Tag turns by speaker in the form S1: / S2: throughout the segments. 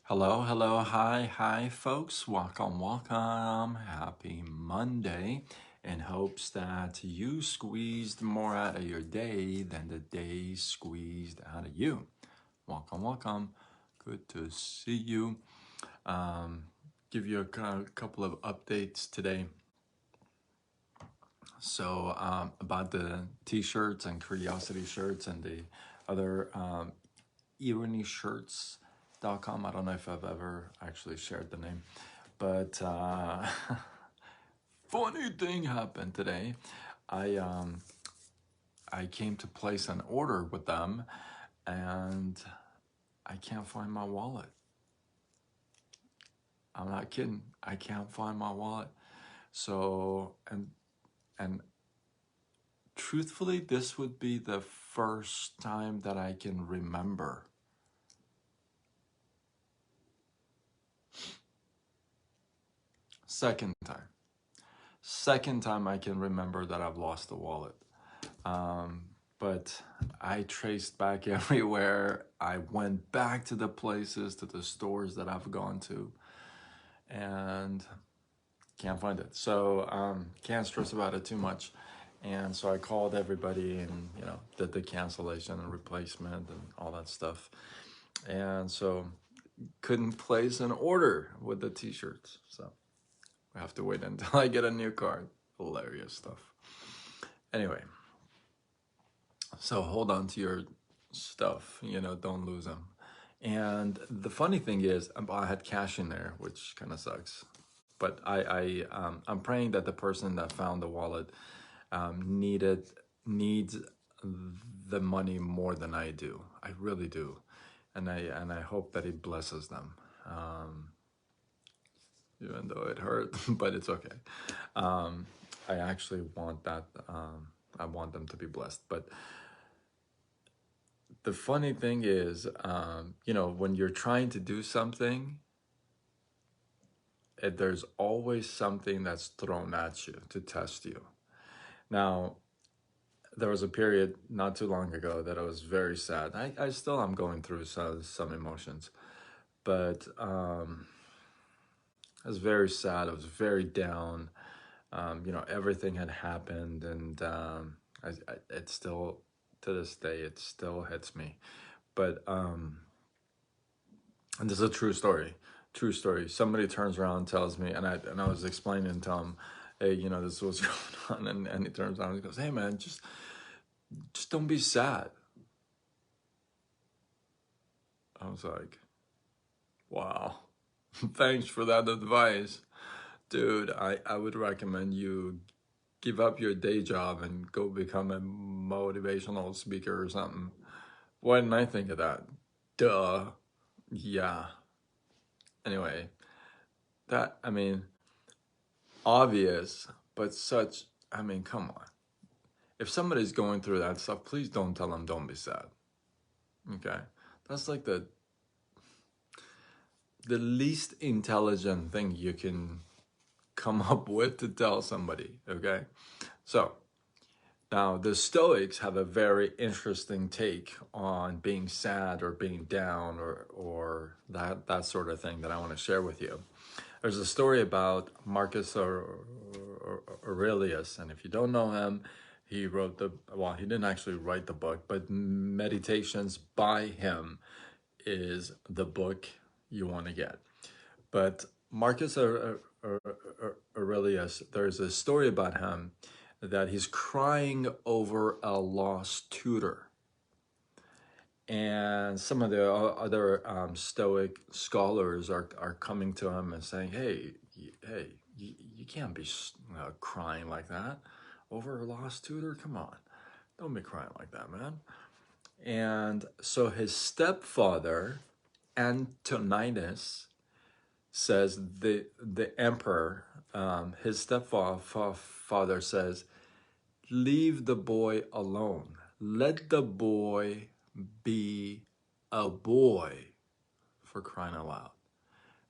S1: Hello, hello, hi, folks. Welcome. Happy Monday. In hopes that you squeezed more out of your day than the day squeezed out of you. Welcome. Good to see you. Give you a couple of updates today. So, about the t-shirts and curiosity shirts and the other irony shirts.com. I don't know if I've ever actually shared the name, but funny thing happened today. I came to place an order with them, and I can't find my wallet. I'm not kidding. I can't find my wallet. So and truthfully, this would be the first time that I can remember. Second time I can remember that I've lost the wallet. But I traced back everywhere. I went back to the places, to the stores that I've gone to, and can't find it. So can't stress about it too much. And so I called everybody and, did the cancellation and replacement and all that stuff. And so couldn't place an order with the t-shirts. So we have to wait until I get a new card. Hilarious stuff. Anyway, so hold on to your stuff, don't lose them. And the funny thing is, I had cash in there, which kind of sucks. But I'm praying that the person that found the wallet needs the money more than I do. I really do, and I hope that it blesses them, even though it hurt, but it's okay. I actually want that. I want them to be blessed, but the funny thing is, when you're trying to do something, there's always something that's thrown at you to test you. Now, there was a period not too long ago that I was very sad. I still am going through some emotions, but I was very sad. I was very down. Everything had happened, and it still, to this day, it still hits me. But and this is a true story. True story. Somebody turns around and tells me, and I was explaining to him, hey, this is what's going on, and he turns around and he goes, hey man, just don't be sad. I was like, wow, thanks for that advice. Dude, I would recommend you give up your day job and go become a motivational speaker or something. Why didn't I think of that? Duh. Yeah. Anyway, obvious, but come on. If somebody's going through that stuff, please don't tell them don't be sad. Okay? That's like the least intelligent thing you can come up with to tell somebody, okay? So, now the Stoics have a very interesting take on being sad or being down or that sort of thing that I want to share with you. There's a story about Marcus Aurelius, and if you don't know him, he wrote he didn't actually write the book, but Meditations by him is the book you want to get. But Marcus Aurelius, there's a story about him that he's crying over a lost tutor. And some of the other Stoic scholars are coming to him and saying, hey, you can't be crying like that over a lost tutor. Come on, don't be crying like that, man. And so his stepfather, Antoninus, says the emperor, his stepfather says, leave the boy alone. Let the boy be a boy, for crying out loud.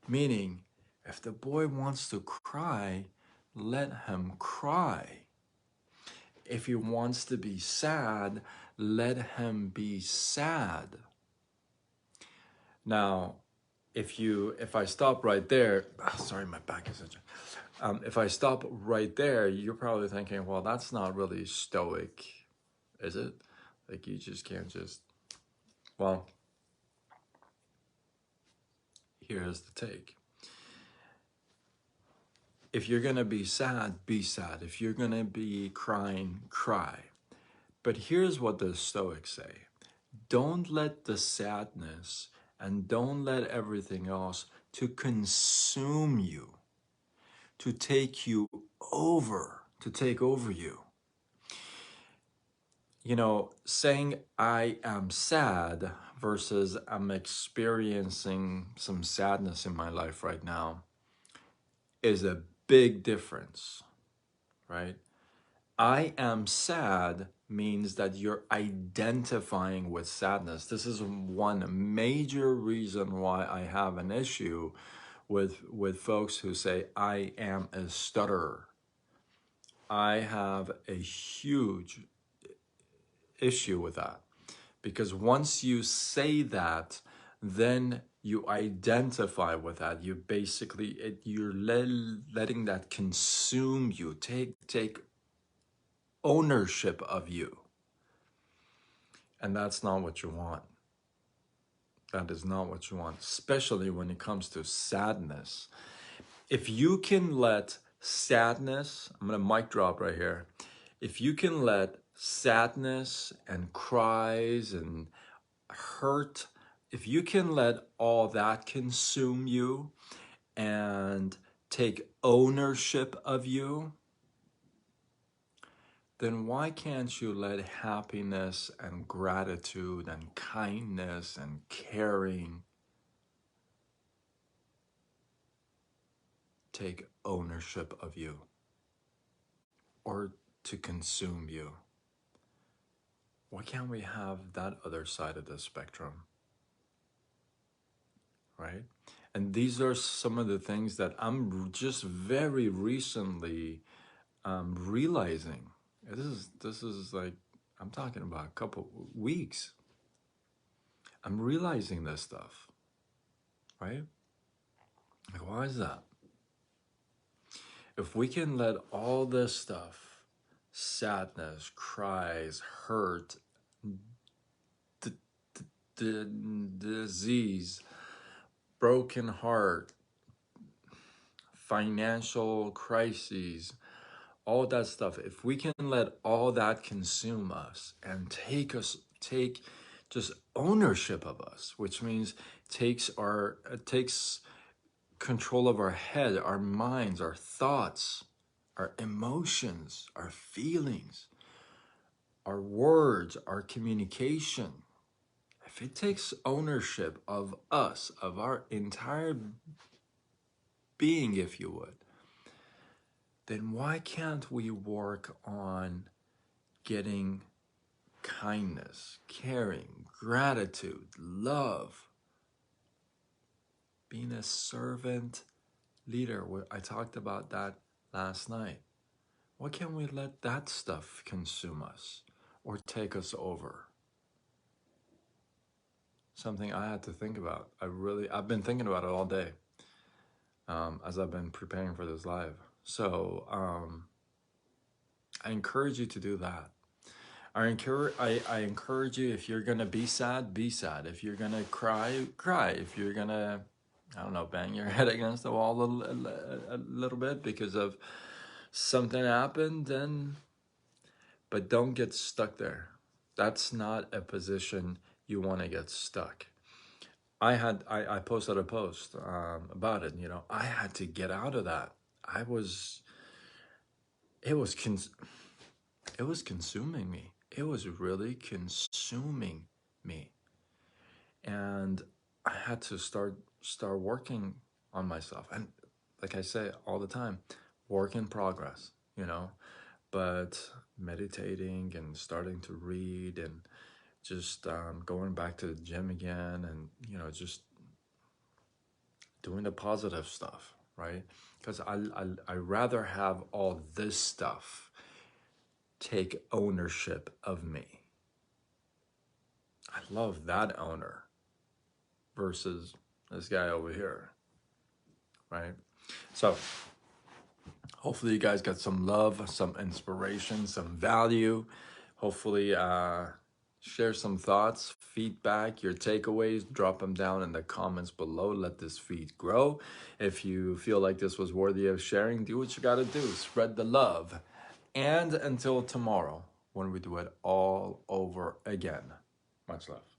S1: Meaning, if the boy wants to cry, let him cry. If he wants to be sad, let him be sad. Now, if I stop right there, sorry, my back is itching. If I stop right there, you're probably thinking, well, that's not really stoic, is it? Like you just can't just, well, here's the take. If you're gonna be sad, be sad. If you're gonna be crying, cry. But here's what the Stoics say. Don't let the sadness and don't let everything else to consume you, to take you over, to take over you. You know, saying I am sad versus I'm experiencing some sadness in my life right now is a big difference, right? I am sad means that you're identifying with sadness. This is one major reason why I have an issue with folks who say I am a stutterer. I have a huge issue with that because once you say that, then you identify with that. You basically you're letting that consume you, take ownership of you. And that's not what you want. That is not what you want, especially when it comes to sadness. If you can let sadness, I'm going to mic drop right here. If you can let sadness and cries and hurt, if you can let all that consume you and take ownership of you, then why can't you let happiness and gratitude and kindness and caring take ownership of you or to consume you? Why can't we have that other side of the spectrum, right? And these are some of the things that I'm just very recently realizing. This is like, I'm talking about a couple weeks. I'm realizing this stuff, right? Like, why is that? If we can let all this stuff, sadness, cries, hurt, disease, broken heart, financial crises, all that stuff, if we can let all that consume us and take just ownership of us, which means takes control of our head, our minds, our thoughts, our emotions, our feelings, our words, our communication. If it takes ownership of us, of our entire being, if you would, then why can't we work on getting kindness, caring, gratitude, love, being a servant leader? I talked about that last night. Why can't we let that stuff consume us or take us over? Something I had to think about. I've been thinking about it all day as I've been preparing for this live. So I encourage you to do that. I encourage you, if you're gonna be sad, be sad. If you're gonna cry, cry. If you're gonna, I don't know, bang your head against the wall a little bit because of something happened, then, but don't get stuck there. That's not a position you want to get stuck. I posted a post about it. You know, I had to get out of that. It was consuming me. It was really consuming me, and I had to start working on myself. And like I say all the time, work in progress. You know, but meditating and starting to read and just going back to the gym again, and you know, just doing the positive stuff, right? Because I rather have all this stuff take ownership of me. I love that owner versus This guy over here, right? So hopefully you guys got some love, some inspiration, some value. Hopefully share some thoughts, feedback, your takeaways, drop them down in the comments below. Let this feed grow. If you feel like this was worthy of sharing, do what you got to do. Spread the love. And until tomorrow, when we do it all over again, much love.